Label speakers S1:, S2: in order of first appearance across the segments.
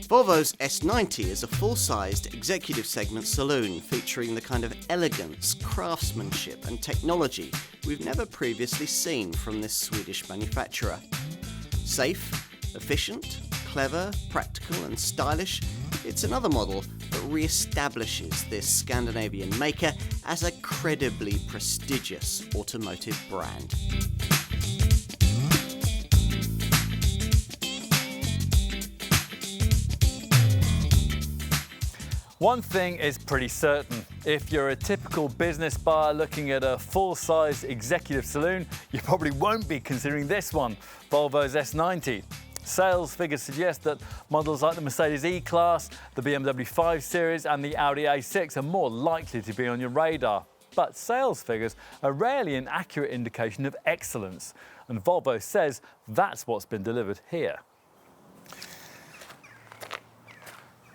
S1: Volvo's S90 is a full-sized executive segment saloon featuring the kind of elegance, craftsmanship and technology we've never previously seen from this Swedish manufacturer. Safe, efficient, clever, practical and stylish, it's another model that re-establishes this Scandinavian maker as a credibly prestigious automotive brand.
S2: One thing is pretty certain. If you're a typical business buyer looking at a full-size executive saloon, you probably won't be considering this one, Volvo's S90. Sales figures suggest that models like the Mercedes E-Class, the BMW 5 Series and the Audi A6 are more likely to be on your radar. But sales figures are rarely an accurate indication of excellence, and Volvo says that's what's been delivered here.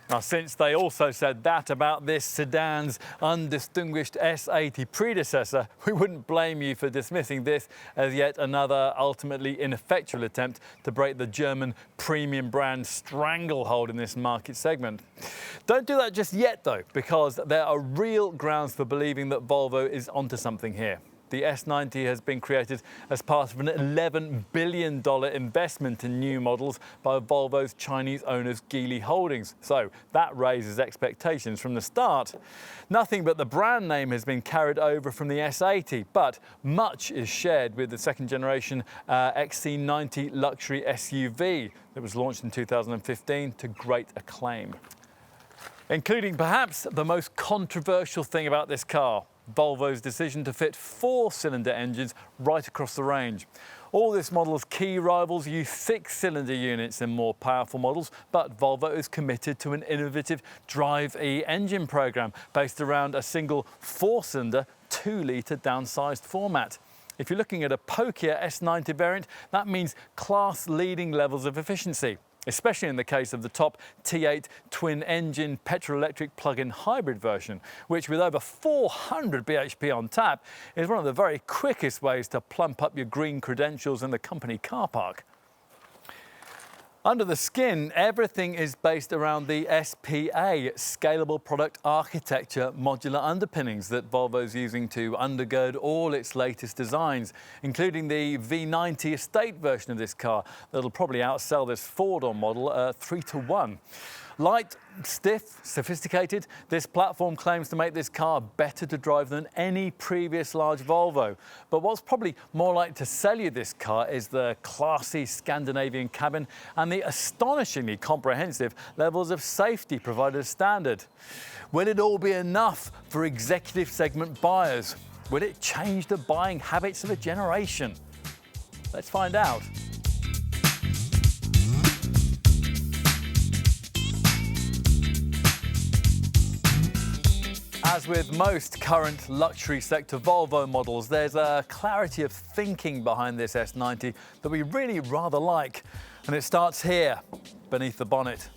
S2: Now, since they also said that about this sedan's undistinguished S80 predecessor, we wouldn't blame you for dismissing this as yet another ultimately ineffectual attempt to break the German premium brand stranglehold in this market segment. Don't do that just yet, though, because there are real grounds for believing that Volvo is onto something here. The S90 has been created as part of an $11 billion investment in new models by Volvo's Chinese owners Geely Holdings. So that raises expectations from the start. Nothing but the brand name has been carried over from the S80, but much is shared with the second generation XC90 luxury SUV that was launched in 2015 to great acclaim. Including perhaps the most controversial thing about this car, Volvo's decision to fit 4-cylinder engines right across the range. All this model's key rivals use 6-cylinder units in more powerful models, but Volvo is committed to an innovative Drive-E engine program based around a single 4-cylinder, 2-litre downsized format. If you're looking at a pokier S90 variant, that means class-leading levels of efficiency, especially in the case of the top T8 twin-engine petrol-electric plug-in hybrid version, which with over 400 bhp on tap is one of the very quickest ways to plump up your green credentials in the company car park. Under the skin, everything is based around the SPA, Scalable Product Architecture modular underpinnings that Volvo's using to undergird all its latest designs, including the V90 estate version of this car that'll probably outsell this four-door model 3-to-1. Light, stiff, sophisticated, this platform claims to make this car better to drive than any previous large Volvo. But what's probably more likely to sell you this car is the classy Scandinavian cabin and the astonishingly comprehensive levels of safety provided as standard. Will it all be enough for executive segment buyers? Will it change the buying habits of a generation? Let's find out. As with most current luxury sector Volvo models, there's a clarity of thinking behind this S90 that we really rather like. And it starts here, beneath the bonnet.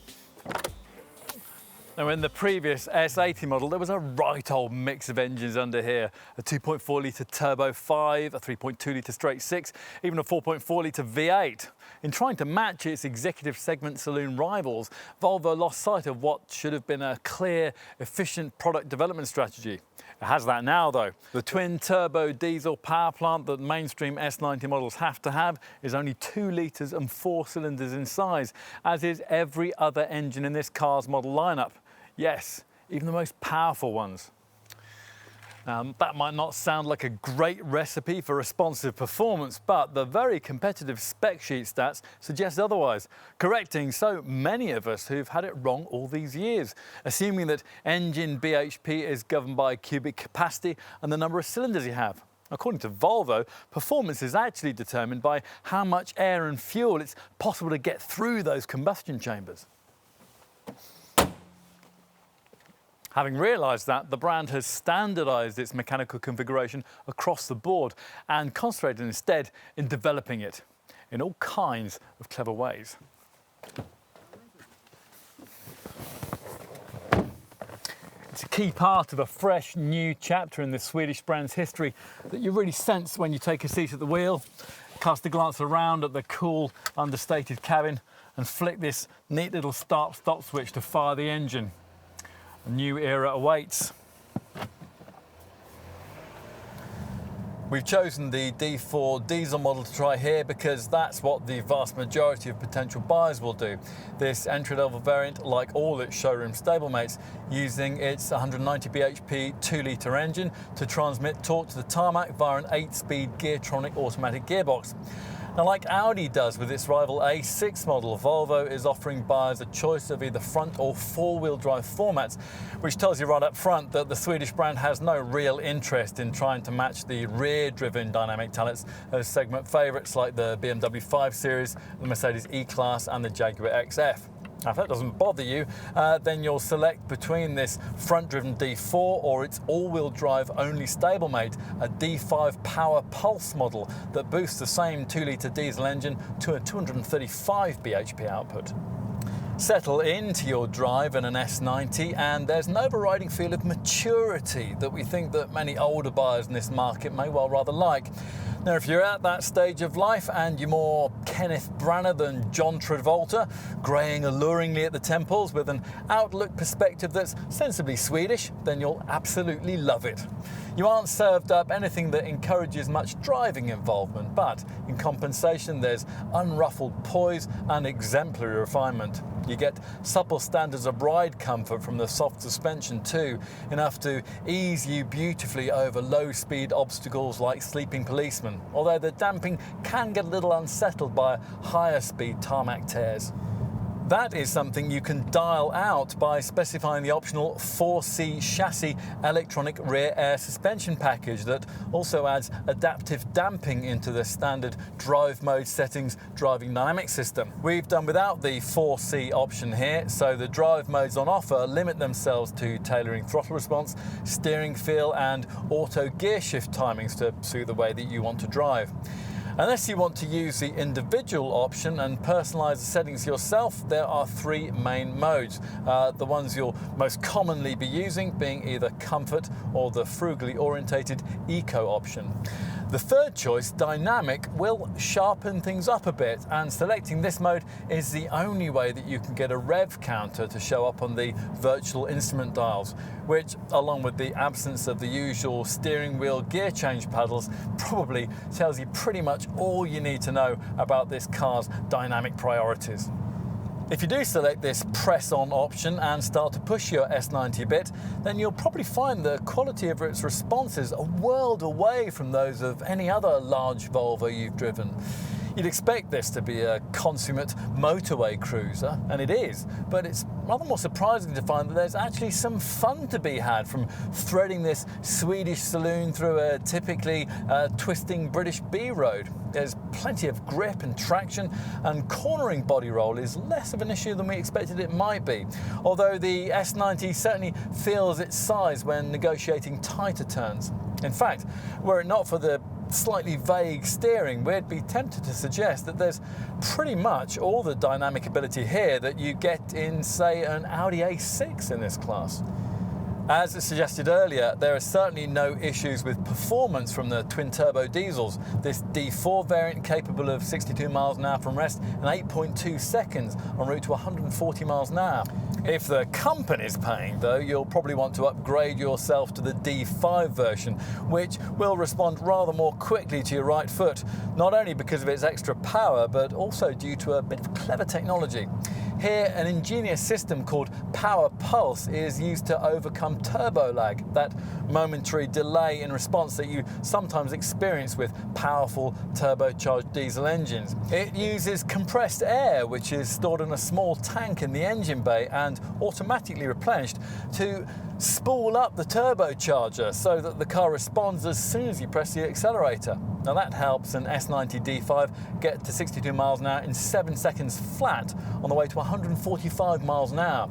S2: Now, in the previous S80 model, there was a right old mix of engines under here. A 2.4-litre turbo 5, a 3.2-litre straight 6, even a 4.4-litre V8. In trying to match its executive segment saloon rivals, Volvo lost sight of what should have been a clear, efficient product development strategy. It has that now, though. The twin-turbo diesel power plant that mainstream S90 models have to have is only 2 litres and 4 cylinders in size, as is every other engine in this car's model lineup. Yes, even the most powerful ones. That might not sound like a great recipe for responsive performance, but the very competitive spec sheet stats suggest otherwise, correcting so many of us who've had it wrong all these years, assuming that engine BHP is governed by cubic capacity and the number of cylinders you have. According to Volvo, performance is actually determined by how much air and fuel it's possible to get through those combustion chambers. Having realised that, the brand has standardised its mechanical configuration across the board and concentrated instead in developing it in all kinds of clever ways. It's a key part of a fresh new chapter in the Swedish brand's history that you really sense when you take a seat at the wheel, cast a glance around at the cool, understated cabin and flick this neat little start-stop switch to fire the engine. A new era awaits. We've chosen the D4 diesel model to try here because that's what the vast majority of potential buyers will do. This entry-level variant, like all its showroom stablemates, using its 190 bhp 2-litre engine to transmit torque to the tarmac via an 8-speed Geartronic automatic gearbox. Now, like Audi does with its rival A6 model, Volvo is offering buyers a choice of either front or four-wheel drive formats, which tells you right up front that the Swedish brand has no real interest in trying to match the rear-driven dynamic talents of segment favourites like the BMW 5 Series, the Mercedes E-Class and the Jaguar XF. Now, if that doesn't bother you, then you'll select between this front-driven D4 or its all-wheel drive only stablemate, a D5 Power Pulse model that boosts the same 2-litre diesel engine to a 235 bhp output. Settle into your drive in an S90 and there's an overriding feel of maturity that we think that many older buyers in this market may well rather like. Now, if you're at that stage of life and you're more Kenneth Branagh than John Travolta, greying alluringly at the temples with an outlook perspective that's sensibly Swedish, then you'll absolutely love it. You aren't served up anything that encourages much driving involvement, but in compensation there's unruffled poise and exemplary refinement. You get supple standards of ride comfort from the soft suspension too, enough to ease you beautifully over low-speed obstacles like sleeping policemen, although the damping can get a little unsettled by higher speed tarmac tears. That is something you can dial out by specifying the optional 4C chassis electronic rear air suspension package that also adds adaptive damping into the standard drive mode settings driving dynamic system. We've done without the 4C option here, so the drive modes on offer limit themselves to tailoring throttle response, steering feel and auto gear shift timings to suit the way that you want to drive. Unless you want to use the individual option and personalise the settings yourself, there are three main modes. The ones you'll most commonly be using being either comfort or the frugally orientated eco option. The third choice, dynamic, will sharpen things up a bit, and selecting this mode is the only way that you can get a rev counter to show up on the virtual instrument dials, which, along with the absence of the usual steering wheel gear change paddles, probably tells you pretty much all you need to know about this car's dynamic priorities. If you do select this press-on option and start to push your S90 a bit, then you'll probably find the quality of its responses a world away from those of any other large Volvo you've driven. You'd expect this to be a consummate motorway cruiser, and it is, but it's rather more surprising to find that there's actually some fun to be had from threading this Swedish saloon through a typically twisting British B-road. There's plenty of grip and traction, and cornering body roll is less of an issue than we expected it might be, although the S90 certainly feels its size when negotiating tighter turns. In fact, were it not for the slightly vague steering, we'd be tempted to suggest that there's pretty much all the dynamic ability here that you get in, say, an Audi A6 in this class. As suggested earlier, there are certainly no issues with performance from the twin-turbo diesels. This D4 variant capable of 62 miles an hour from rest in 8.2 seconds en route to 140 miles an hour. If the company's paying, though, you'll probably want to upgrade yourself to the D5 version, which will respond rather more quickly to your right foot, not only because of its extra power, but also due to a bit of clever technology. Here, an ingenious system called Power Pulse is used to overcome turbo lag, that momentary delay in response that you sometimes experience with powerful turbocharged diesel engines. It uses compressed air, which is stored in a small tank in the engine bay and automatically replenished to spool up the turbocharger so that the car responds as soon as you press the accelerator. Now that helps an S90 D5 get to 62 miles an hour in 7 seconds flat on the way to 145 miles an hour.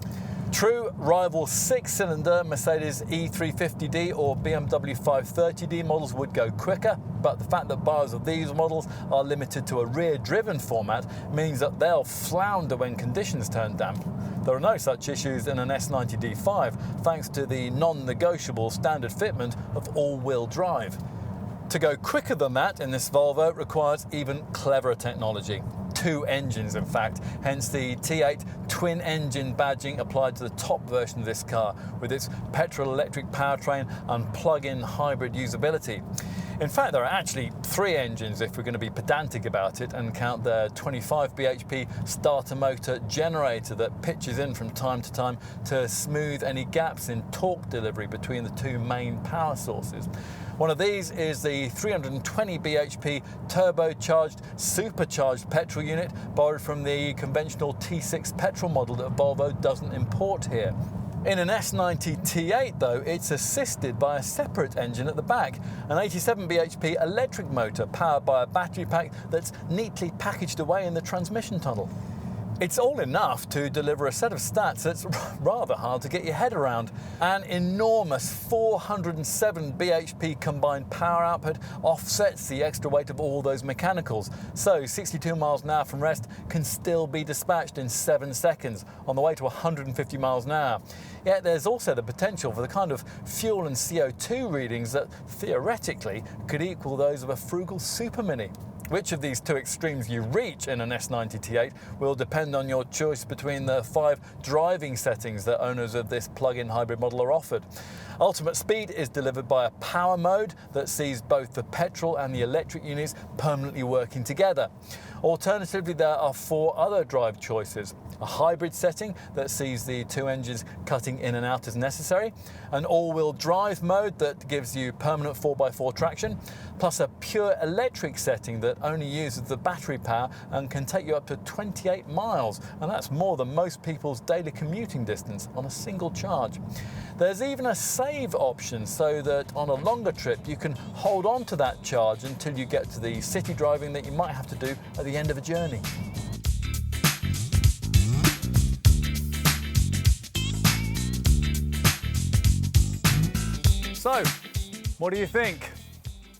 S2: True, rival six-cylinder Mercedes E350d or BMW 530d models would go quicker, but the fact that buyers of these models are limited to a rear-driven format means that they'll flounder when conditions turn damp. There are no such issues in an S90 D5 thanks to the non-negotiable standard fitment of all-wheel drive. To go quicker than that in this Volvo requires even cleverer technology. Two engines, in fact, hence the T8 twin-engine badging applied to the top version of this car with its petrol-electric powertrain and plug-in hybrid usability. In fact, there are actually three engines if we're going to be pedantic about it and count the 25 bhp starter motor generator that pitches in from time to time to smooth any gaps in torque delivery between the two main power sources. One of these is the 320 bhp turbocharged supercharged petrol unit borrowed from the conventional T6 petrol model that Volvo doesn't import here. In an S90 T8 though, it's assisted by a separate engine at the back, an 87 bhp electric motor powered by a battery pack that's neatly packaged away in the transmission tunnel. It's all enough to deliver a set of stats that's rather hard to get your head around. An enormous 407 bhp combined power output offsets the extra weight of all those mechanicals, so 62 miles an hour from rest can still be dispatched in 7 seconds on the way to 150 miles an hour. Yet there's also the potential for the kind of fuel and CO2 readings that theoretically could equal those of a frugal Super Mini. Which of these two extremes you reach in an S90 T8 will depend on your choice between the 5 driving settings that owners of this plug-in hybrid model are offered. Ultimate speed is delivered by a power mode that sees both the petrol and the electric units permanently working together. Alternatively, there are 4 other drive choices. A hybrid setting that sees the two engines cutting in and out as necessary, an all-wheel drive mode that gives you permanent 4x4 traction, plus a pure electric setting that only uses the battery power and can take you up to 28 miles, and that's more than most people's daily commuting distance on a single charge. There's even a save option so that on a longer trip you can hold on to that charge until you get to the city driving that you might have to do at the end of a journey. So, what do you think?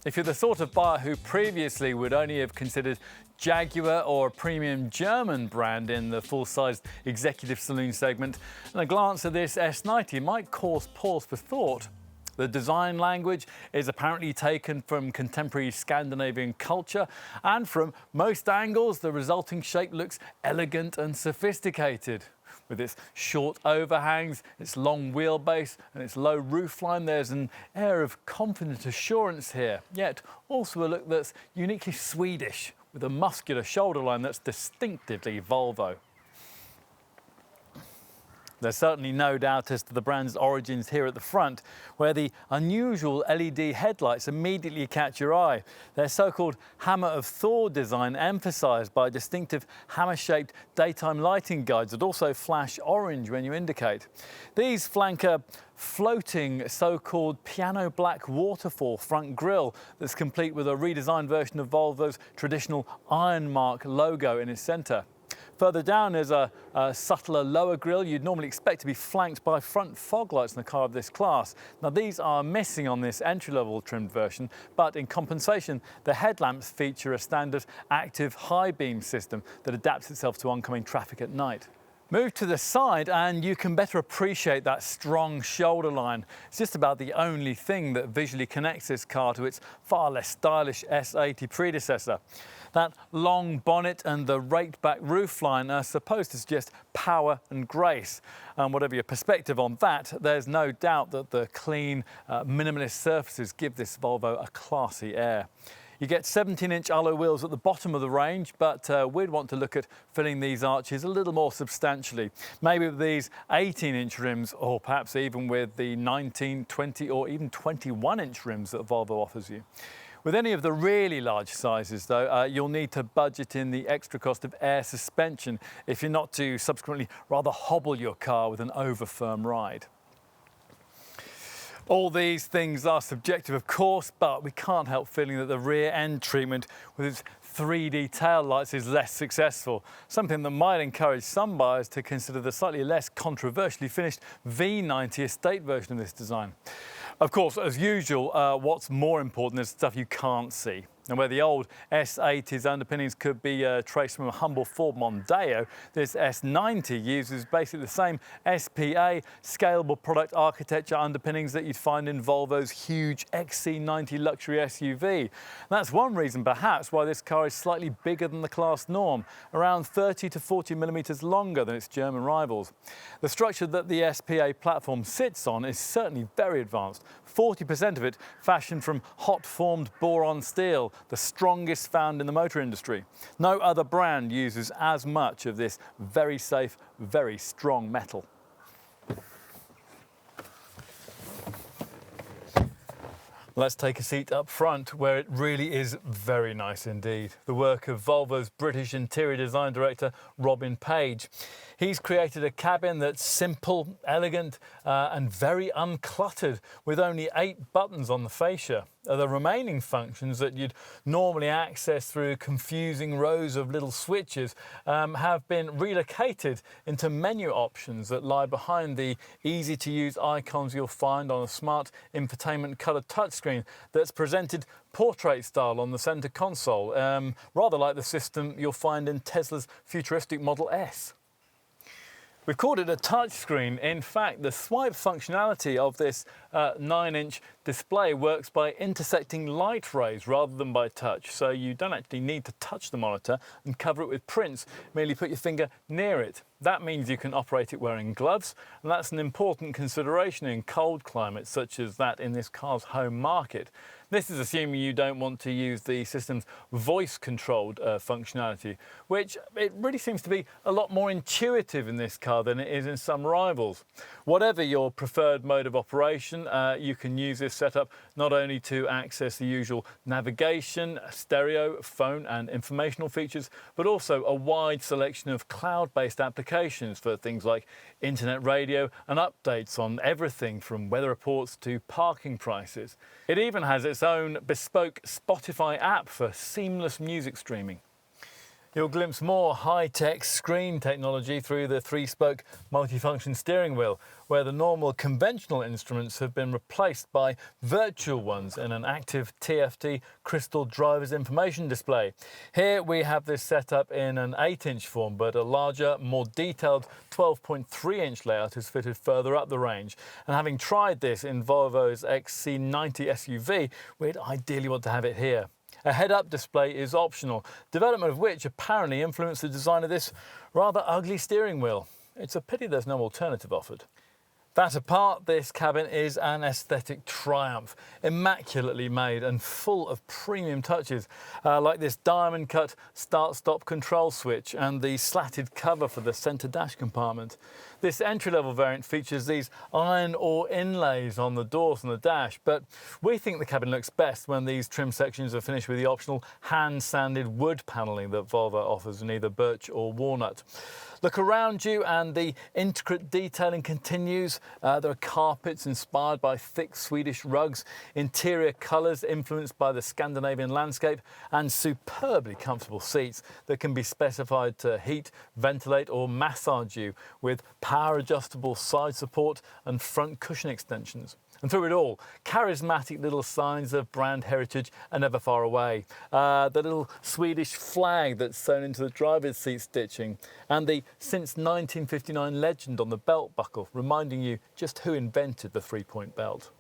S2: If you're the sort of buyer who previously would only have considered Jaguar or a premium German brand in the full-sized executive saloon segment, and a glance at this S90 might cause pause for thought. The design language is apparently taken from contemporary Scandinavian culture, and from most angles the resulting shape looks elegant and sophisticated. With its short overhangs, its long wheelbase and its low roofline, there's an air of confident assurance here, yet also a look that's uniquely Swedish, with a muscular shoulder line that's distinctively Volvo. There's certainly no doubt as to the brand's origins here at the front, where the unusual LED headlights immediately catch your eye. Their so-called Hammer of Thor design emphasised by distinctive hammer-shaped daytime lighting guides that also flash orange when you indicate. These flank a floating so-called piano black waterfall front grille that's complete with a redesigned version of Volvo's traditional iron mark logo in its centre. Further down is a subtler lower grille you'd normally expect to be flanked by front fog lights in a car of this class. Now these are missing on this entry-level trimmed version, but in compensation the headlamps feature a standard active high beam system that adapts itself to oncoming traffic at night. Move to the side and you can better appreciate that strong shoulder line. It's just about the only thing that visually connects this car to its far less stylish S80 predecessor. That long bonnet and the raked-back roofline are supposed to suggest power and grace. And whatever your perspective on that, there's no doubt that the clean, minimalist surfaces give this Volvo a classy air. You get 17-inch alloy wheels at the bottom of the range, but we'd want to look at filling these arches a little more substantially. Maybe with these 18-inch rims, or perhaps even with the 19, 20 or even 21-inch rims that Volvo offers you. With any of the really large sizes though, you'll need to budget in the extra cost of air suspension if you're not to subsequently rather hobble your car with an over-firm ride. All these things are subjective, of course, but we can't help feeling that the rear end treatment with its 3D tail lights is less successful, something that might encourage some buyers to consider the slightly less controversially finished V90 estate version of this design. Of course, as usual, what's more important is stuff you can't see. And where the old S80's underpinnings could be traced from a humble Ford Mondeo, this S90 uses basically the same SPA scalable product architecture underpinnings that you'd find in Volvo's huge XC90 luxury SUV. And that's one reason perhaps why this car is slightly bigger than the class norm, around 30 to 40 millimetres longer than its German rivals. The structure that the SPA platform sits on is certainly very advanced. 40% of it fashioned from hot-formed boron steel, the strongest found in the motor industry. No other brand uses as much of this very safe, very strong metal. Let's take a seat up front, where it really is very nice indeed. The work of Volvo's British interior design director, Robin Page. He's created a cabin that's simple, elegant, and very uncluttered, with only 8 buttons on the fascia. The remaining functions that you'd normally access through confusing rows of little switches have been relocated into menu options that lie behind the easy-to-use icons you'll find on a smart infotainment colour touchscreen that's presented portrait style on the centre console, rather like the system you'll find in Tesla's futuristic Model S. We've called it a touchscreen. In fact, the swipe functionality of this 9-inch display works by intersecting light rays rather than by touch. So you don't actually need to touch the monitor and cover it with prints, merely put your finger near it. That means you can operate it wearing gloves, and that's an important consideration in cold climates such as that in this car's home market. This is assuming you don't want to use the system's voice-controlled functionality, which it really seems to be a lot more intuitive in this car than it is in some rivals. Whatever your preferred mode of operation, you can use this setup not only to access the usual navigation, stereo, phone and informational features, but also a wide selection of cloud-based applications for things like internet radio and updates on everything from weather reports to parking prices. It even has its own bespoke Spotify app for seamless music streaming. You'll glimpse more high-tech screen technology through the 3-spoke multifunction steering wheel, where the normal conventional instruments have been replaced by virtual ones in an active TFT crystal driver's information display. Here we have this set up in an 8-inch form, but a larger, more detailed 12.3-inch layout is fitted further up the range. And having tried this in Volvo's XC90 SUV, we'd ideally want to have it here. A head-up display is optional, development of which apparently influenced the design of this rather ugly steering wheel. It's a pity there's no alternative offered. That apart, this cabin is an aesthetic triumph, immaculately made and full of premium touches, like this diamond-cut start-stop control switch and the slatted cover for the centre dash compartment. This entry-level variant features these iron ore inlays on the doors and the dash, but we think the cabin looks best when these trim sections are finished with the optional hand-sanded wood panelling that Volvo offers in either birch or walnut. Look around you and the intricate detailing continues. There are carpets inspired by thick Swedish rugs, interior colours influenced by the Scandinavian landscape, and superbly comfortable seats that can be specified to heat, ventilate or massage you with power adjustable side support and front cushion extensions. And through it all, charismatic little signs of brand heritage are never far away. The little Swedish flag that's sewn into the driver's seat stitching, and the since 1959 legend on the belt buckle, reminding you just who invented the 3-point belt.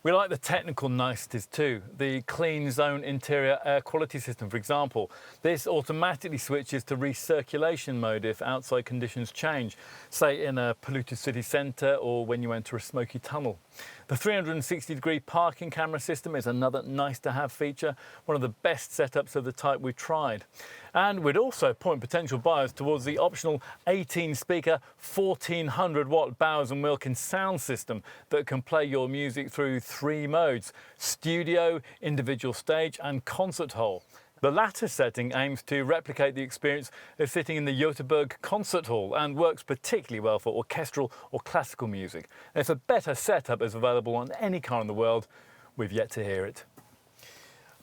S2: We like the technical niceties too. The clean zone interior air quality system, for example. This automatically switches to recirculation mode if outside conditions change, say in a polluted city centre or when you enter a smoky tunnel. The 360-degree parking camera system is another nice-to-have feature, one of the best setups of the type we've tried. And we'd also point potential buyers towards the optional 18-speaker, 1400-watt Bowers & Wilkins sound system that can play your music through 3 modes: studio, individual stage and concert hall. The latter setting aims to replicate the experience of sitting in the Göteborg concert hall and works particularly well for orchestral or classical music. And if a better setup is available on any car in the world, we've yet to hear it.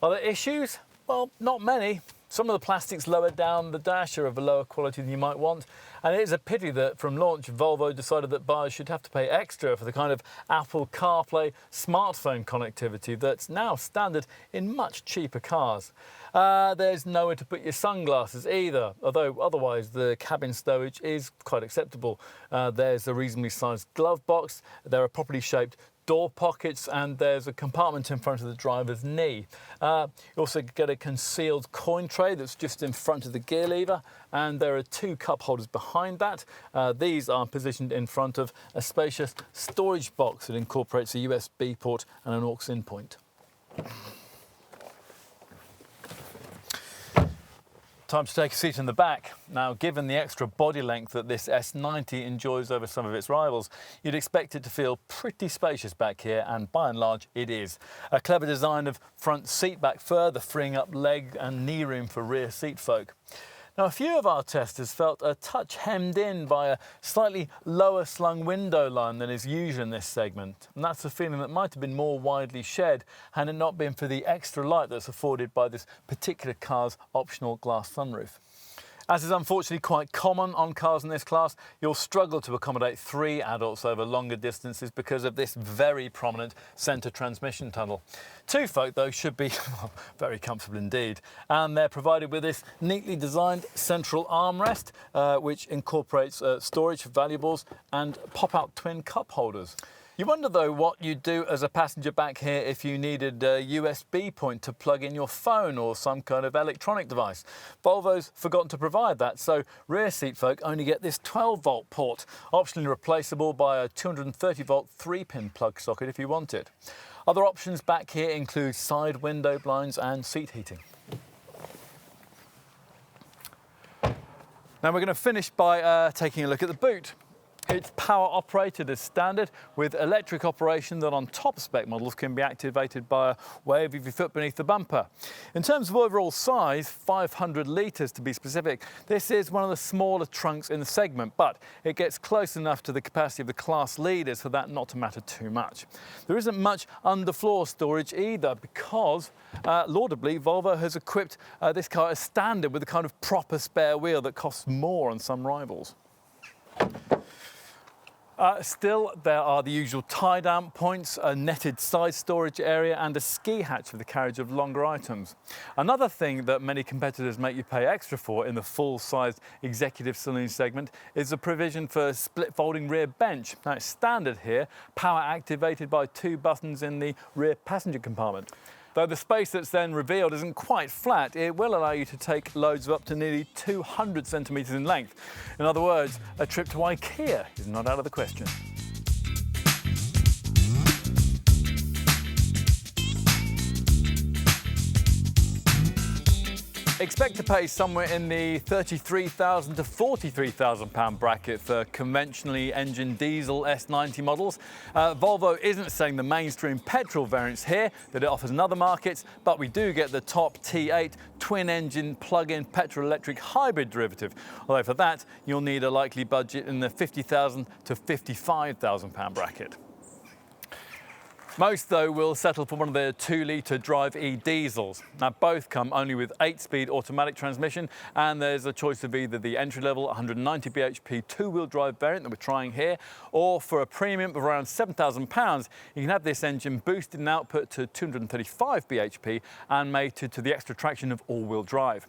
S2: Are there issues? Well, not many. Some of the plastics lower down the dash are of a lower quality than you might want, and it is a pity that from launch Volvo decided that buyers should have to pay extra for the kind of Apple CarPlay smartphone connectivity that's now standard in much cheaper cars. There's nowhere to put your sunglasses either, although otherwise the cabin stowage is quite acceptable. There's a reasonably sized glove box, there are properly shaped door pockets, and there's a compartment in front of the driver's knee. You also get a concealed coin tray that's just in front of the gear lever, and there are 2 cup holders behind that. These are positioned in front of a spacious storage box that incorporates a USB port and an aux-in point. Time to take a seat in the back. Now, given the extra body length that this S90 enjoys over some of its rivals, you'd expect it to feel pretty spacious back here, and by and large it is. A clever design of front seat back further freeing up leg and knee room for rear seat folk. Now, a few of our testers felt a touch hemmed in by a slightly lower slung window line than is usual in this segment, and that's a feeling that might have been more widely shared had it not been for the extra light that's afforded by this particular car's optional glass sunroof. As is unfortunately quite common on cars in this class, you'll struggle to accommodate 3 adults over longer distances because of this very prominent centre transmission tunnel. 2 folk, though, should be very comfortable indeed, and they're provided with this neatly designed central armrest, which incorporates storage for valuables and pop-out twin cup holders. You wonder, though, what you'd do as a passenger back here if you needed a USB point to plug in your phone or some kind of electronic device. Volvo's forgotten to provide that, so rear seat folk only get this 12-volt port, optionally replaceable by a 230-volt 3-pin plug socket if you want it. Other options back here include side window blinds and seat heating. Now we're going to finish by taking a look at the boot. It's power operated as standard, with electric operation that on top spec models can be activated by a wave of your foot beneath the bumper. In terms of overall size, 500 litres to be specific, this is one of the smaller trunks in the segment, but it gets close enough to the capacity of the class leaders for that not to matter too much. There isn't much underfloor storage either because, laudably, Volvo has equipped this car as standard with a kind of proper spare wheel that costs more on some rivals. Still, there are the usual tie-down points, a netted side storage area and a ski hatch for the carriage of longer items. Another thing that many competitors make you pay extra for in the full-sized executive saloon segment is the provision for a split-folding rear bench. Now, it's standard here, power activated by 2 buttons in the rear passenger compartment. Though the space that's then revealed isn't quite flat, it will allow you to take loads of up to nearly 200 centimetres in length. In other words, a trip to IKEA is not out of the question. Expect to pay somewhere in the £33,000 to £43,000 bracket for conventionally engined diesel S90 models. Volvo isn't selling the mainstream petrol variants here that it offers in other markets, but we do get the top T8 twin-engine plug-in petrol-electric hybrid derivative. Although for that, you'll need a likely budget in the £50,000 to £55,000 bracket. Most, though, will settle for one of their 2-litre Drive E diesels. Now, both come only with 8-speed automatic transmission, and there's a choice of either the entry-level 190 bhp two-wheel drive variant that we're trying here, or for a premium of around £7,000, you can have this engine boosted in output to 235 bhp and mated to the extra traction of all-wheel drive.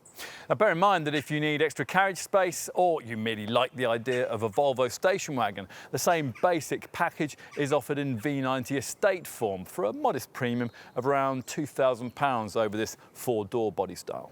S2: Now, bear in mind that if you need extra carriage space, or you merely like the idea of a Volvo station wagon, the same basic package is offered in V90 estate form for a modest premium of around £2,000 over this 4-door body style.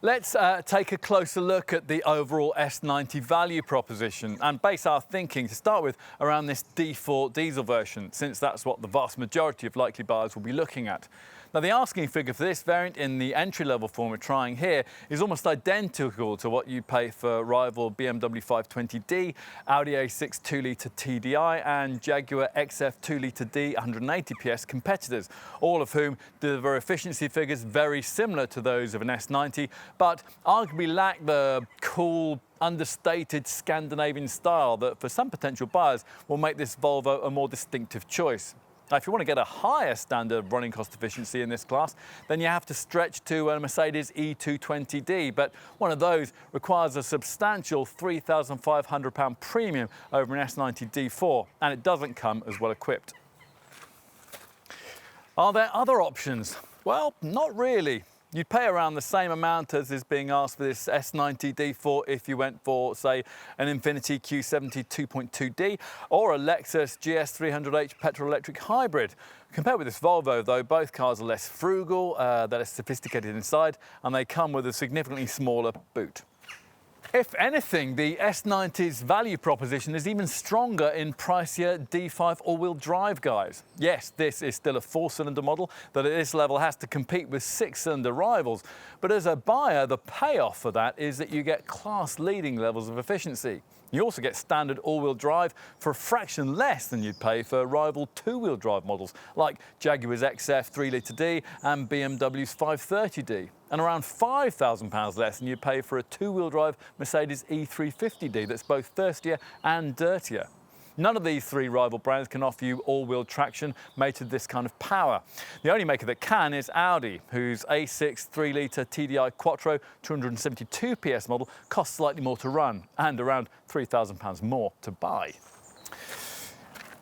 S2: Let's take a closer look at the overall S90 value proposition and base our thinking to start with around this D4 diesel version, since that's what the vast majority of likely buyers will be looking at. Now, the asking figure for this variant in the entry-level form we're trying here is almost identical to what you pay for rival BMW 520d, Audi A6 2-litre TDI and Jaguar XF 2-litre D 180 PS competitors, all of whom deliver efficiency figures very similar to those of an S90, but arguably lack the cool, understated Scandinavian style that for some potential buyers will make this Volvo a more distinctive choice. Now, if you want to get a higher standard of running cost efficiency in this class, then you have to stretch to a Mercedes E220d, but one of those requires a substantial £3,500 premium over an S90 D4, and it doesn't come as well equipped. Are there other options? Well, not really. You'd pay around the same amount as is being asked for this S90 D4 if you went for, say, an Infiniti Q70 2.2D or a Lexus GS300H petrol-electric hybrid. Compared with this Volvo, though, both cars are less frugal, they're less sophisticated inside, and they come with a significantly smaller boot. If anything, the S90's value proposition is even stronger in pricier D5 all-wheel drive guys. Yes, this is still a 4-cylinder model that at this level has to compete with 6-cylinder rivals, but as a buyer, the payoff for that is that you get class-leading levels of efficiency. You also get standard all-wheel drive for a fraction less than you'd pay for rival 2-wheel drive models like Jaguar's XF 3-litre D and BMW's 530D, and around £5,000 less than you'd pay for a 2-wheel drive Mercedes E350D that's both thirstier and dirtier. None of these three rival brands can offer you all-wheel traction made to this kind of power. The only maker that can is Audi, whose A6 3-litre TDI Quattro 272 PS model costs slightly more to run and around £3,000 more to buy.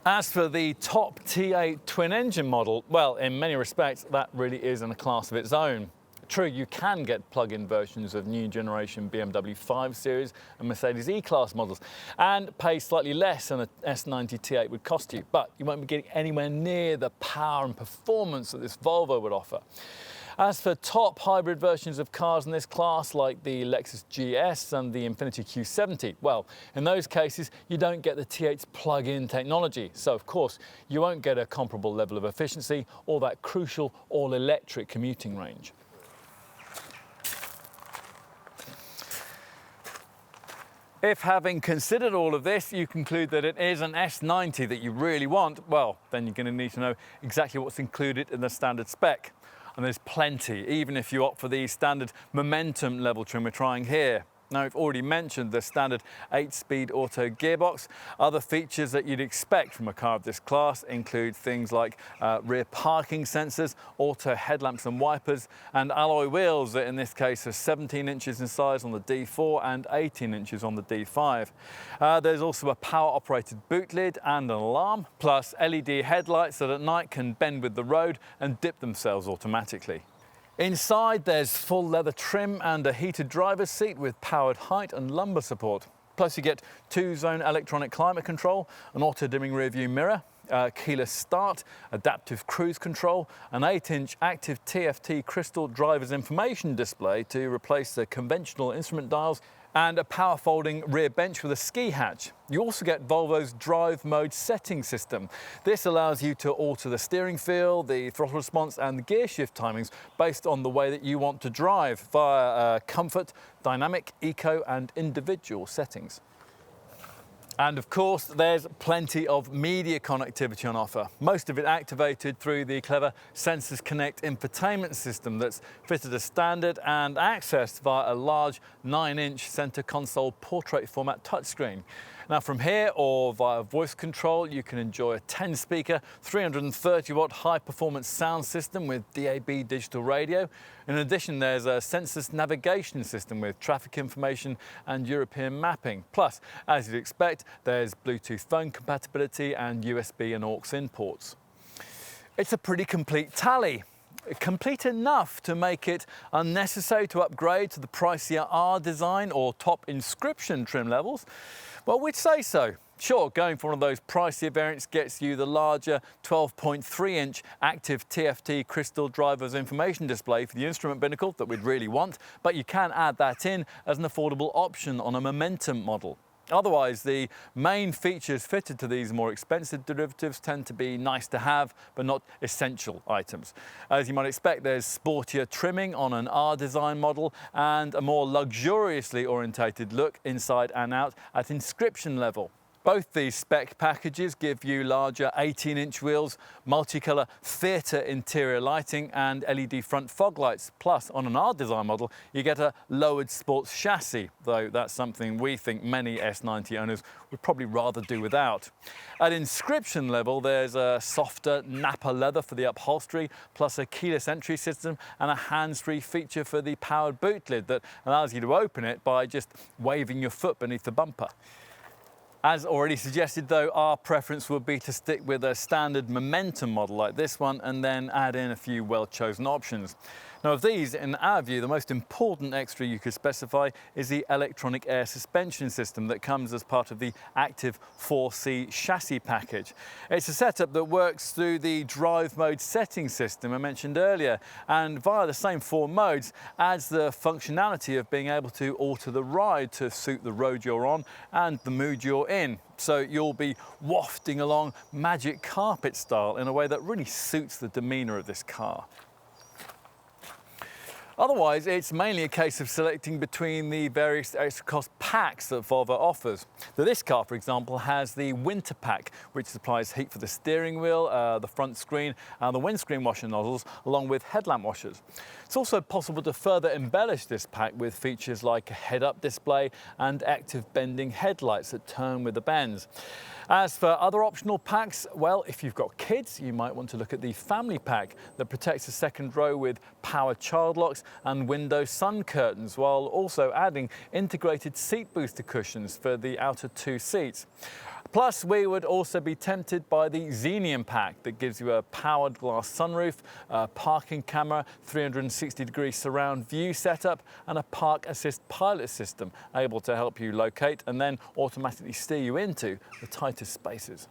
S2: As for the top T8 twin-engine model, well, in many respects, that really is in a class of its own. True, you can get plug-in versions of new generation BMW 5 Series and Mercedes E-Class models and pay slightly less than an S90 T8 would cost you, but you won't be getting anywhere near the power and performance that this Volvo would offer. As for top hybrid versions of cars in this class, like the Lexus GS and the Infiniti Q70, well, in those cases, you don't get the T8's plug-in technology. So, of course, you won't get a comparable level of efficiency or that crucial all-electric commuting range. If, having considered all of this, you conclude that it is an S90 that you really want, well, then you're going to need to know exactly what's included in the standard spec. And there's plenty, even if you opt for the standard momentum level trim we're trying here. Now, we've already mentioned the standard 8-speed auto gearbox. Other features that you'd expect from a car of this class include things like rear parking sensors, auto headlamps and wipers, and alloy wheels that in this case are 17 inches in size on the D4 and 18 inches on the D5. There's also a power-operated boot lid and an alarm, plus LED headlights that at night can bend with the road and dip themselves automatically. Inside, there's full leather trim and a heated driver's seat with powered height and lumbar support. Plus, you get 2-zone electronic climate control, an auto-dimming rear-view mirror, keyless start, adaptive cruise control, an 8-inch active TFT crystal driver's information display to replace the conventional instrument dials, and a power folding rear bench with a ski hatch. You also get Volvo's drive mode setting system. This allows you to alter the steering feel, the throttle response and the gear shift timings based on the way that you want to drive via comfort, dynamic, eco and individual settings. And of course, there's plenty of media connectivity on offer, most of it activated through the clever Sensors Connect infotainment system that's fitted as standard and accessed via a large 9-inch center console portrait format touchscreen. Now, from here or via voice control, you can enjoy a 10-speaker, 330-watt high-performance sound system with DAB digital radio. In addition, there's a Sensors navigation system with traffic information and European mapping. Plus, as you'd expect, there's Bluetooth phone compatibility and USB and aux in ports. It's a pretty complete tally. Complete enough to make it unnecessary to upgrade to the pricier R design or top inscription trim levels? Well, we'd say so. Sure, going for one of those pricier variants gets you the larger 12.3-inch active TFT crystal driver's information display for the instrument binnacle that we'd really want, but you can add that in as an affordable option on a momentum model. Otherwise, the main features fitted to these more expensive derivatives tend to be nice to have, but not essential items. As you might expect, there's sportier trimming on an R design model and a more luxuriously orientated look inside and out at inscription level. Both these spec packages give you larger 18-inch wheels, multicolour theatre interior lighting and LED front fog lights. Plus, on an R design model, you get a lowered sports chassis, though that's something we think many S90 owners would probably rather do without. At inscription level, there's a softer Napa leather for the upholstery, plus a keyless entry system and a hands-free feature for the powered boot lid that allows you to open it by just waving your foot beneath the bumper. As already suggested though, our preference would be to stick with a standard Momentum model like this one and then add in a few well-chosen options. Now of these, in our view, the most important extra you could specify is the electronic air suspension system that comes as part of the Active 4C chassis package. It's a setup that works through the drive mode setting system I mentioned earlier, and via the same 4 modes adds the functionality of being able to alter the ride to suit the road you're on and the mood you're in. So you'll be wafting along magic carpet style in a way that really suits the demeanour of this car. Otherwise, it's mainly a case of selecting between the various extra cost packs that Volvo offers. Now, this car, for example, has the winter pack, which supplies heat for the steering wheel, the front screen and the windscreen washer nozzles, along with headlamp washers. It's also possible to further embellish this pack with features like a head-up display and active bending headlights that turn with the bends. As for other optional packs, well, if you've got kids, you might want to look at the family pack that protects the second row with power child locks and window sun curtains, while also adding integrated seat booster cushions for the outer 2 seats. Plus, we would also be tempted by the Xenium pack that gives you a powered glass sunroof, a parking camera, 360-degree surround view setup, and a park assist pilot system able to help you locate and then automatically steer you into the tightest spaces.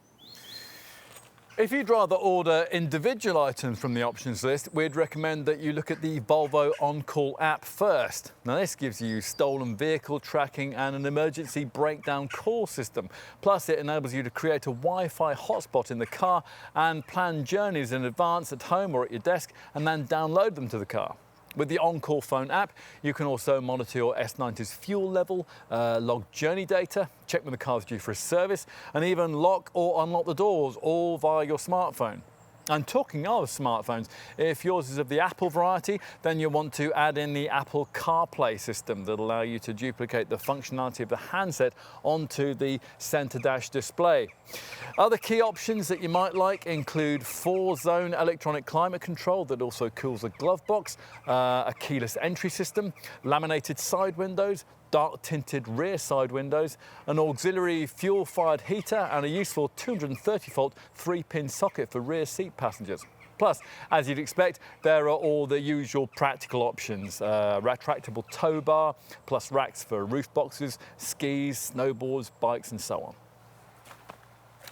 S2: If you'd rather order individual items from the options list, we'd recommend that you look at the Volvo On-Call app first. Now this gives you stolen vehicle tracking and an emergency breakdown call system. Plus it enables you to create a Wi-Fi hotspot in the car and plan journeys in advance at home or at your desk and then download them to the car. With the On-Call phone app, you can also monitor your S90's fuel level, log journey data, check when the car's due for a service, and even lock or unlock the doors, all via your smartphone. And talking of smartphones, if yours is of the Apple variety, then you'll want to add in the Apple CarPlay system that'll allow you to duplicate the functionality of the handset onto the center dash display. Other key options that you might like include 4-zone electronic climate control that also cools the glove box, a keyless entry system, laminated side windows, dark tinted rear side windows, an auxiliary fuel fired heater and a useful 230-volt 3-pin socket for rear seat passengers. Plus, as you'd expect, there are all the usual practical options, retractable tow bar, plus racks for roof boxes, skis, snowboards, bikes and so on.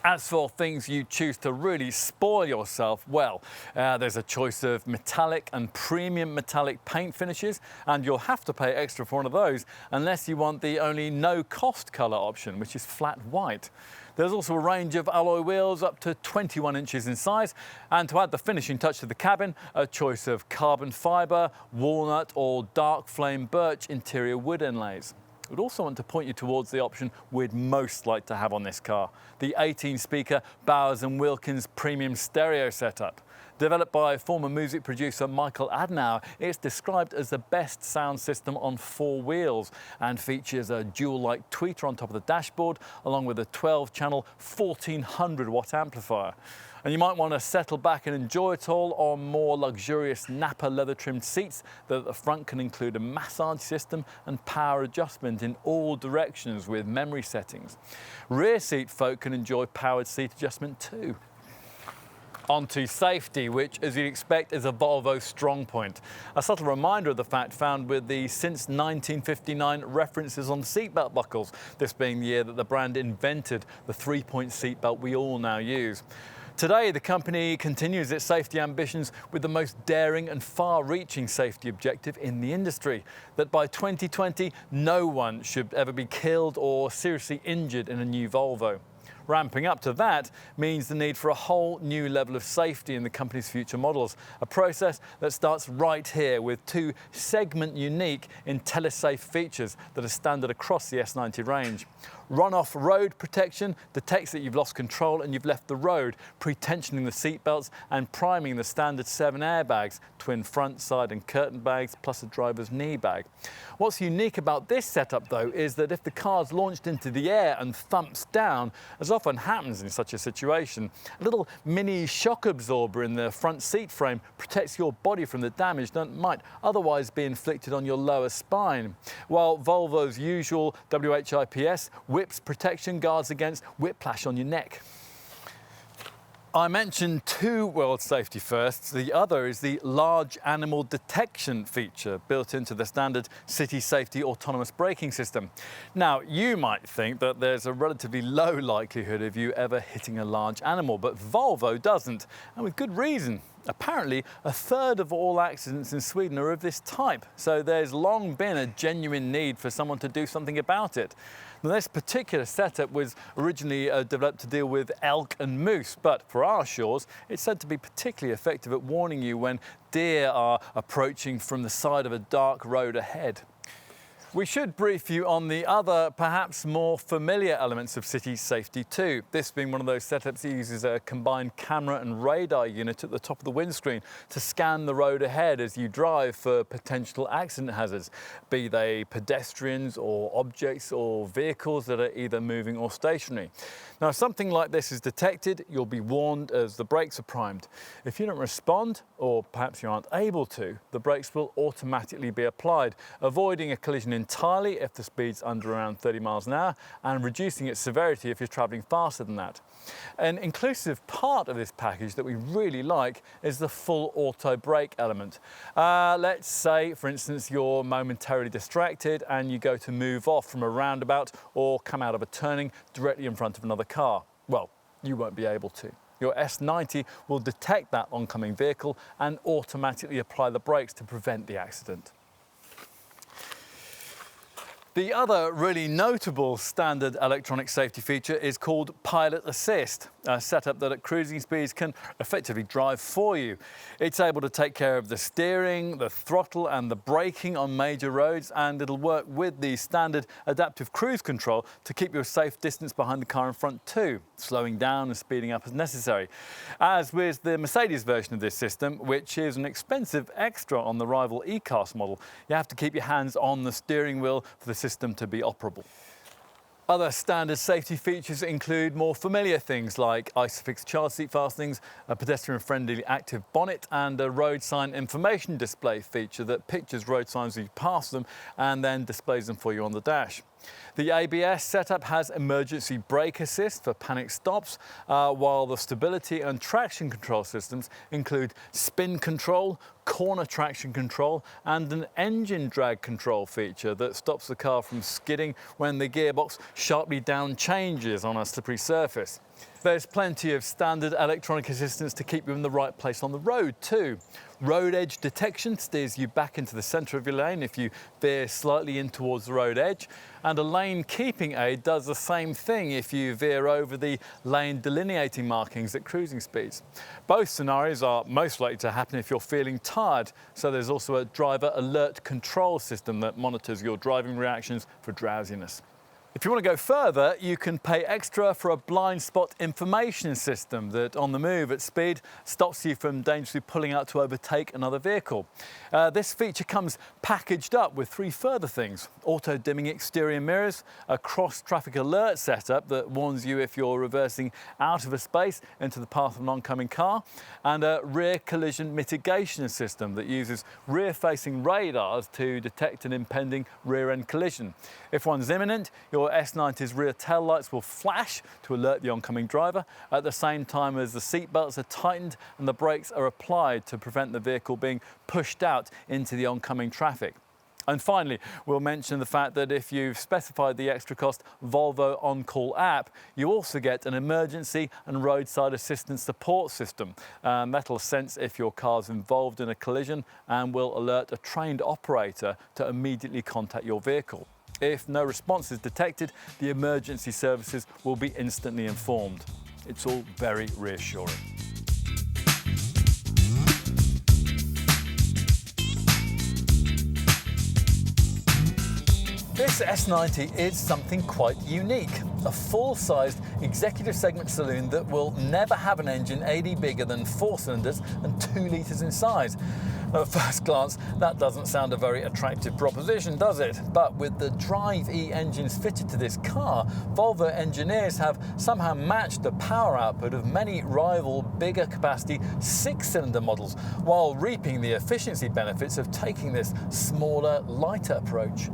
S2: As for things you choose to really spoil yourself, well, there's a choice of metallic and premium metallic paint finishes, and you'll have to pay extra for one of those unless you want the only no-cost colour option, which is flat white. There's also a range of alloy wheels up to 21 inches in size, and to add the finishing touch to the cabin, a choice of carbon fibre, walnut or dark flame birch interior wood inlays. We'd also want to point you towards the option we'd most like to have on this car, the 18-speaker Bowers & Wilkins premium stereo setup. Developed by former music producer Michael Adnauer, it's described as the best sound system on 4 wheels and features a dual-light tweeter on top of the dashboard, along with a 12-channel 1400-watt amplifier. And you might want to settle back and enjoy it all on more luxurious Napa leather-trimmed seats that at the front can include a massage system and power adjustment in all directions with memory settings. Rear seat folk can enjoy powered seat adjustment too. On to safety, which, as you'd expect, is a Volvo strong point. A subtle reminder of the fact found with the since 1959 references on seatbelt buckles, this being the year that the brand invented the 3-point seatbelt we all now use. Today, the company continues its safety ambitions with the most daring and far-reaching safety objective in the industry, that by 2020, no one should ever be killed or seriously injured in a new Volvo. Ramping up to that means the need for a whole new level of safety in the company's future models, a process that starts right here with two segment-unique IntelliSafe features that are standard across the S90 range. Run-off road protection detects that you've lost control and you've left the road, pre-tensioning the seatbelts and priming the standard 7 airbags, twin front, side and curtain bags, plus a driver's knee bag. What's unique about this setup, though, is that if the car's launched into the air and thumps down, as often happens in such a situation, a little mini shock absorber in the front seat frame protects your body from the damage that might otherwise be inflicted on your lower spine, while Volvo's usual WHIPS whips protection guards against whiplash on your neck. I mentioned two world safety firsts. The other is the large animal detection feature built into the standard city safety autonomous braking system. Now, you might think that there's a relatively low likelihood of you ever hitting a large animal, but Volvo doesn't, and with good reason. Apparently, a third of all accidents in Sweden are of this type, so there's long been a genuine need for someone to do something about it. Now, this particular setup was originally developed to deal with elk and moose, but for our shores, it's said to be particularly effective at warning you when deer are approaching from the side of a dark road ahead. We should brief you on the other, perhaps more familiar elements of city safety too. This being one of those setups that uses a combined camera and radar unit at the top of the windscreen to scan the road ahead as you drive for potential accident hazards, be they pedestrians or objects or vehicles that are either moving or stationary. Now, if something like this is detected, you'll be warned as the brakes are primed. If you don't respond, or perhaps you aren't able to, the brakes will automatically be applied, avoiding a collision entirely if the speed's under around 30 miles an hour and reducing its severity if you're travelling faster than that. An inclusive part of this package that we really like is the full auto brake element. Let's say, for instance, you're momentarily distracted and you go to move off from a roundabout or come out of a turning directly in front of another car. Well, you won't be able to. Your S90 will detect that oncoming vehicle and automatically apply the brakes to prevent the accident. The other really notable standard electronic safety feature is called Pilot Assist, a setup that at cruising speeds can effectively drive for you. It's able to take care of the steering, the throttle and the braking on major roads, and it'll work with the standard adaptive cruise control to keep you a safe distance behind the car in front too, slowing down and speeding up as necessary. As with the Mercedes version of this system, which is an expensive extra on the rival E-Class model, you have to keep your hands on the steering wheel for the system to be operable. Other standard safety features include more familiar things like ISOFIX child seat fastenings, a pedestrian-friendly active bonnet, and a road sign information display feature that pictures road signs as you pass them and then displays them for you on the dash. The ABS setup has emergency brake assist for panic stops, while the stability and traction control systems include spin control, corner traction control, and an engine drag control feature that stops the car from skidding when the gearbox sharply down changes on a slippery surface. There's plenty of standard electronic assistance to keep you in the right place on the road too. Road edge detection steers you back into the centre of your lane if you veer slightly in towards the road edge, and a lane keeping aid does the same thing if you veer over the lane delineating markings at cruising speeds. Both scenarios are most likely to happen if you're feeling tired, so there's also a driver alert control system that monitors your driving reactions for drowsiness. If you want to go further, you can pay extra for a blind spot information system that, on the move at speed, stops you from dangerously pulling out to overtake another vehicle. This feature comes packaged up with three further things: auto-dimming exterior mirrors, a cross-traffic alert setup that warns you if you're reversing out of a space into the path of an oncoming car, and a rear collision mitigation system that uses rear-facing radars to detect an impending rear-end collision. If one's imminent, your S90's rear tail lights will flash to alert the oncoming driver at the same time as the seat belts are tightened and the brakes are applied to prevent the vehicle being pushed out into the oncoming traffic. And finally, we'll mention the fact that if you've specified the extra cost Volvo On-Call app, you also get an emergency and roadside assistance support system. That'll sense if your car's involved in a collision and will alert a trained operator to immediately contact your vehicle. If no response is detected, the emergency services will be instantly informed. It's all very reassuring. This S90 is something quite unique. A full-sized executive segment saloon that will never have an engine any bigger than 4 cylinders and 2 litres in size. At first glance, that doesn't sound a very attractive proposition, does it? But with the Drive-E engines fitted to this car, Volvo engineers have somehow matched the power output of many rival bigger capacity 6-cylinder models, while reaping the efficiency benefits of taking this smaller, lighter approach.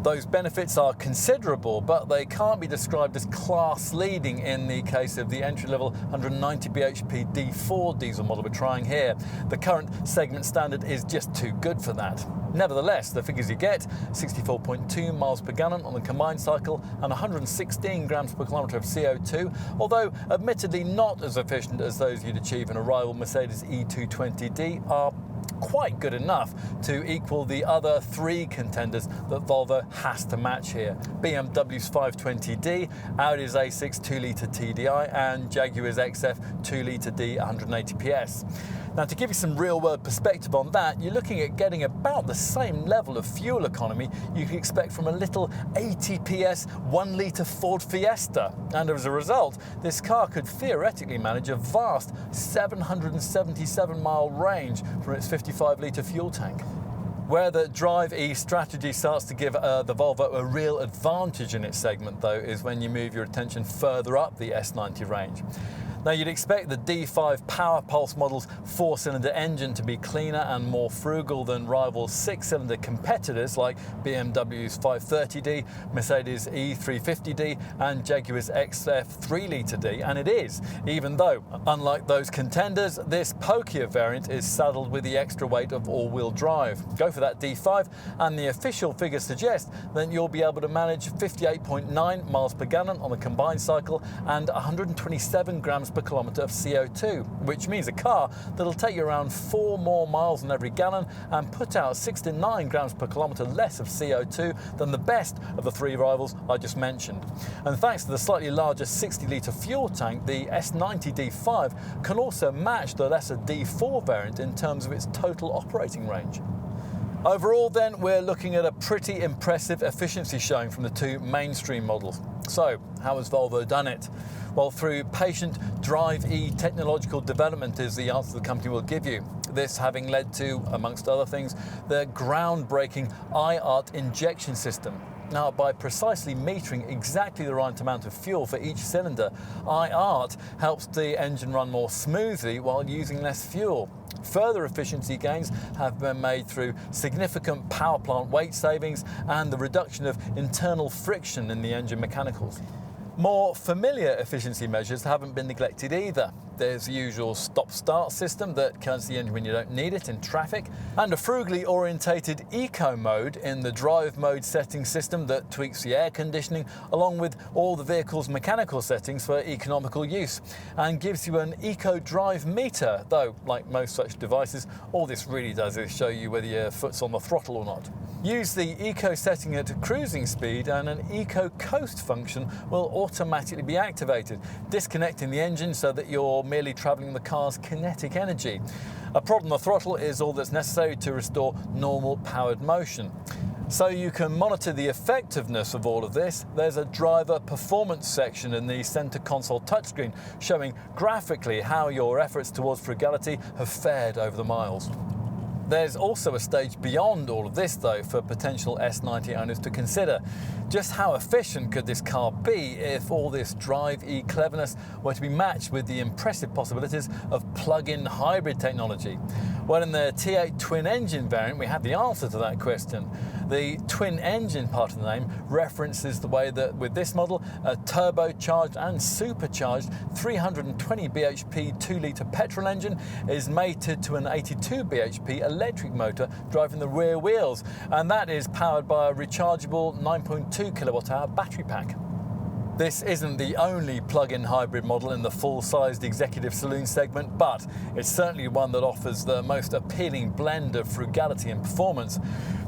S2: Those benefits are considerable, but they can't be described as class-leading in the case of the entry-level 190 bhp D4 diesel model we're trying here. The current segment standard is just too good for that. Nevertheless, the figures you get, 64.2 miles per gallon on the combined cycle and 116 grams per kilometre of CO2, although admittedly not as efficient as those you'd achieve in a rival Mercedes E220d, are quite good enough to equal the other 3 contenders that Volvo has to match here: BMW's 520d, Audi's A6 2-litre TDI and Jaguar's XF 2-litre D 180 PS. Now, to give you some real-world perspective on that, you're looking at getting about the same level of fuel economy you could expect from a little 80 PS 1-litre Ford Fiesta. And as a result, this car could theoretically manage a vast 777-mile range from its 55-litre fuel tank. Where the Drive-E strategy starts to give the Volvo a real advantage in its segment, though, is when you move your attention further up the S90 range. Now, you'd expect the D5 Power Pulse model's 4-cylinder engine to be cleaner and more frugal than rival 6-cylinder competitors like BMW's 530d, Mercedes E350d and Jaguar's XF 3-litre D, and it is, even though, unlike those contenders, this pokier variant is saddled with the extra weight of all-wheel drive. Go for that D5 and the official figures suggest that you'll be able to manage 58.9 miles per gallon on the combined cycle and 127 grams per kilometre of CO2, which means a car that'll take you around 4 more miles on every gallon and put out 69 grams per kilometre less of CO2 than the best of the 3 rivals I just mentioned. And thanks to the slightly larger 60-litre fuel tank, the S90 D5 can also match the lesser D4 variant in terms of its total operating range. Overall then, we're looking at a pretty impressive efficiency showing from the 2 mainstream models. So, how has Volvo done it? Well, through patient Drive-E technological development is the answer the company will give you. This having led to, amongst other things, the groundbreaking iArt injection system. Now, by precisely metering exactly the right amount of fuel for each cylinder, iArt helps the engine run more smoothly while using less fuel. Further efficiency gains have been made through significant power plant weight savings and the reduction of internal friction in the engine mechanicals. More familiar efficiency measures haven't been neglected either. There's the usual stop-start system that counts the engine when you don't need it in traffic, and a frugally orientated eco mode in the drive mode setting system that tweaks the air conditioning along with all the vehicle's mechanical settings for economical use, and gives you an eco drive meter, though like most such devices, all this really does is show you whether your foot's on the throttle or not. Use the eco setting at cruising speed and an eco coast function will automatically be activated, disconnecting the engine so that you're merely travelling the car's kinetic energy. A prod on the throttle is all that's necessary to restore normal powered motion. So you can monitor the effectiveness of all of this. There's a driver performance section in the centre console touchscreen showing graphically how your efforts towards frugality have fared over the miles. There's also a stage beyond all of this, though, for potential S90 owners to consider. Just how efficient could this car be if all this Drive-E cleverness were to be matched with the impressive possibilities of plug-in hybrid technology? Well, in the T8 twin-engine variant, we have the answer to that question. The twin-engine part of the name references the way that with this model, a turbocharged and supercharged 320 bhp 2-litre petrol engine is mated to an 82 bhp electric motor driving the rear wheels, and that is powered by a rechargeable 9.2 kilowatt-hour battery pack. This isn't the only plug-in hybrid model in the full-sized executive saloon segment, but it's certainly one that offers the most appealing blend of frugality and performance.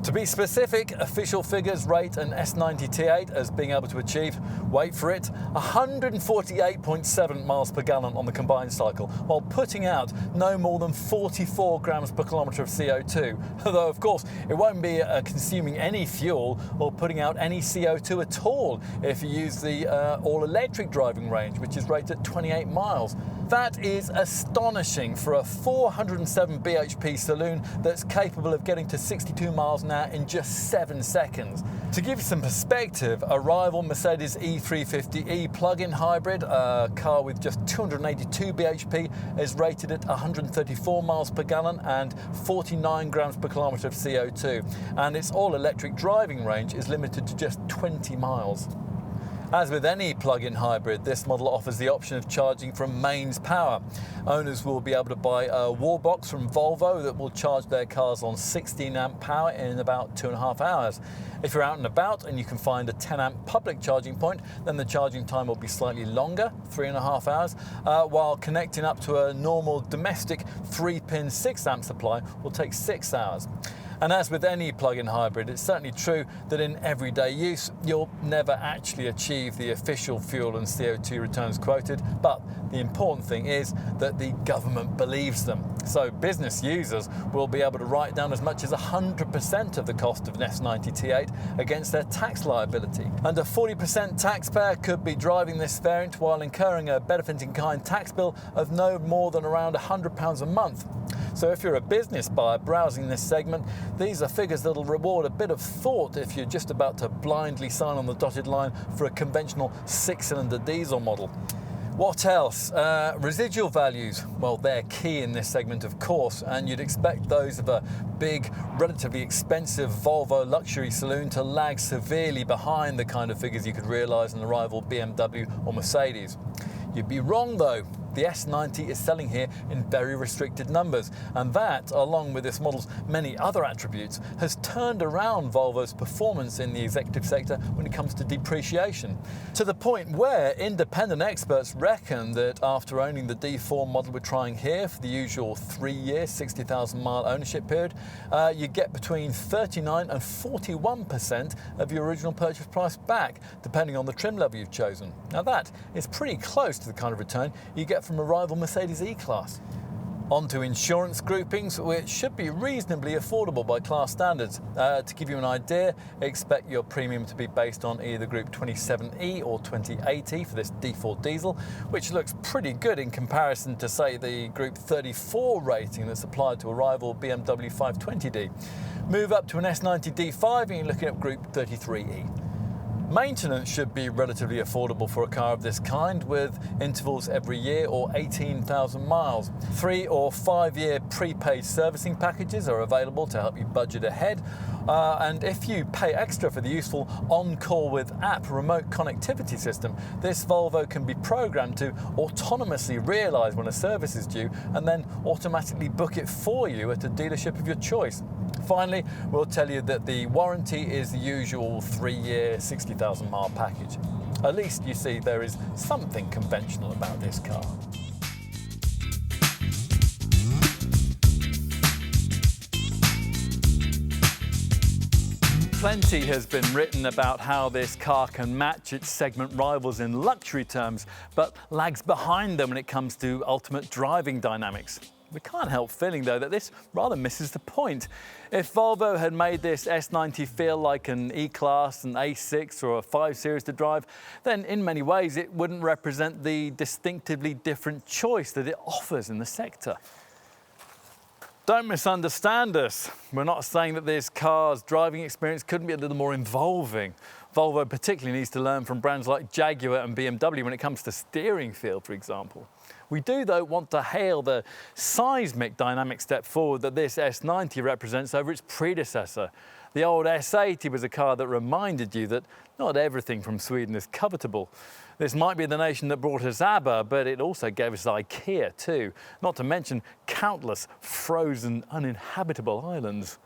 S2: To be specific, official figures rate an S90 T8 as being able to achieve, wait for it, 148.7 miles per gallon on the combined cycle, while putting out no more than 44 grams per kilometre of CO2. Although, of course, it won't be consuming any fuel or putting out any CO2 at all if you use the all-electric driving range, which is rated at 28 miles. That is astonishing for a 407 bhp saloon that's capable of getting to 62 miles an hour in just 7 seconds. To give you some perspective, a rival Mercedes E350e plug-in hybrid, a car with just 282 bhp, is rated at 134 miles per gallon and 49 grams per kilometre of CO2, and its all-electric driving range is limited to just 20 miles. As with any plug-in hybrid, this model offers the option of charging from mains power. Owners will be able to buy a wall box from Volvo that will charge their cars on 16 amp power in about 2.5 hours. If you're out and about and you can find a 10 amp public charging point, then the charging time will be slightly longer, 3.5 hours, while connecting up to a normal domestic 3-pin 6 amp supply will take 6 hours. And as with any plug-in hybrid, it's certainly true that in everyday use, you'll never actually achieve the official fuel and CO2 returns quoted, but the important thing is that the government believes them. So business users will be able to write down as much as 100% of the cost of an S90 T8 against their tax liability. And a 40% taxpayer could be driving this variant while incurring a benefit-in-kind tax bill of no more than around £100 a month. So if you're a business buyer browsing this segment, these are figures that'll reward a bit of thought if you're just about to blindly sign on the dotted line for a conventional 6-cylinder diesel model. What else? Residual values. Well, they're key in this segment, of course, and you'd expect those of a big, relatively expensive Volvo luxury saloon to lag severely behind the kind of figures you could realise in a rival BMW or Mercedes. You'd be wrong, though. The S90 is selling here in very restricted numbers, and that, along with this model's many other attributes, has turned around Volvo's performance in the executive sector when it comes to depreciation, to the point where independent experts reckon that after owning the D4 model we're trying here for the usual 3-year, 60,000 mile ownership period, you get between 39 and 41% of your original purchase price back, depending on the trim level you've chosen. Now that is pretty close to the kind of return you get from a rival Mercedes E-Class. On to insurance groupings, which should be reasonably affordable by class standards. To give you an idea, expect your premium to be based on either Group 27E or 28E for this D4 diesel, which looks pretty good in comparison to, say, the Group 34 rating that's applied to a rival BMW 520D. Move up to an S90 D5 and you're looking at Group 33E. Maintenance should be relatively affordable for a car of this kind, with intervals every year or 18,000 miles. 3 or 5 year prepaid servicing packages are available to help you budget ahead. And if you pay extra for the useful On-Call with App remote connectivity system, this Volvo can be programmed to autonomously realise when a service is due and then automatically book it for you at a dealership of your choice. Finally, we'll tell you that the warranty is the usual 3-year, 60,000 mile package. At least, you see, there is something conventional about this car. Plenty has been written about how this car can match its segment rivals in luxury terms, but lags behind them when it comes to ultimate driving dynamics. We can't help feeling, though, that this rather misses the point. If Volvo had made this S90 feel like an E-Class, an A6 or a 5 Series to drive, then in many ways it wouldn't represent the distinctively different choice that it offers in the sector. Don't misunderstand us. We're not saying that this car's driving experience couldn't be a little more involving. Volvo particularly needs to learn from brands like Jaguar and BMW when it comes to steering feel, for example. We do, though, want to hail the seismic dynamic step forward that this S90 represents over its predecessor. The old S80 was a car that reminded you that not everything from Sweden is covetable. This might be the nation that brought us ABBA, but it also gave us IKEA too, not to mention countless frozen, uninhabitable islands.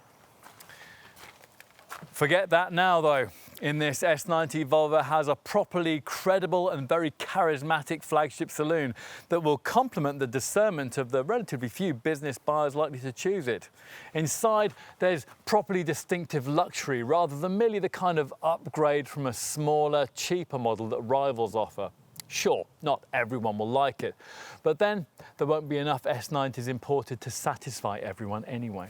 S2: Forget that now, though. In this S90, Volvo has a properly credible and very charismatic flagship saloon that will complement the discernment of the relatively few business buyers likely to choose it. Inside, there's properly distinctive luxury rather than merely the kind of upgrade from a smaller, cheaper model that rivals offer. Sure, not everyone will like it, but then there won't be enough S90s imported to satisfy everyone anyway.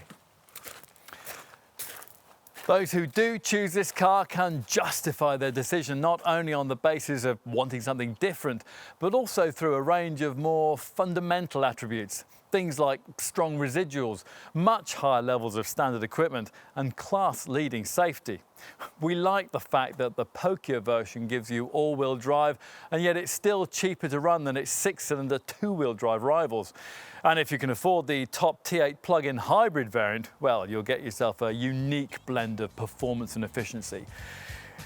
S2: Those who do choose this car can justify their decision not only on the basis of wanting something different, but also through a range of more fundamental attributes. Things like strong residuals, much higher levels of standard equipment, and class-leading safety. We like the fact that the pokier version gives you all-wheel drive, and yet it's still cheaper to run than its six-cylinder two-wheel drive rivals. And if you can afford the top T8 plug-in hybrid variant, well, you'll get yourself a unique blend of performance and efficiency.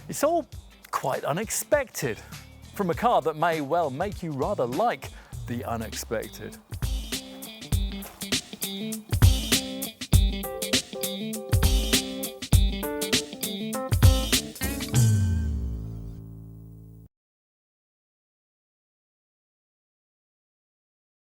S2: It's all quite unexpected from a car that may well make you rather like the unexpected.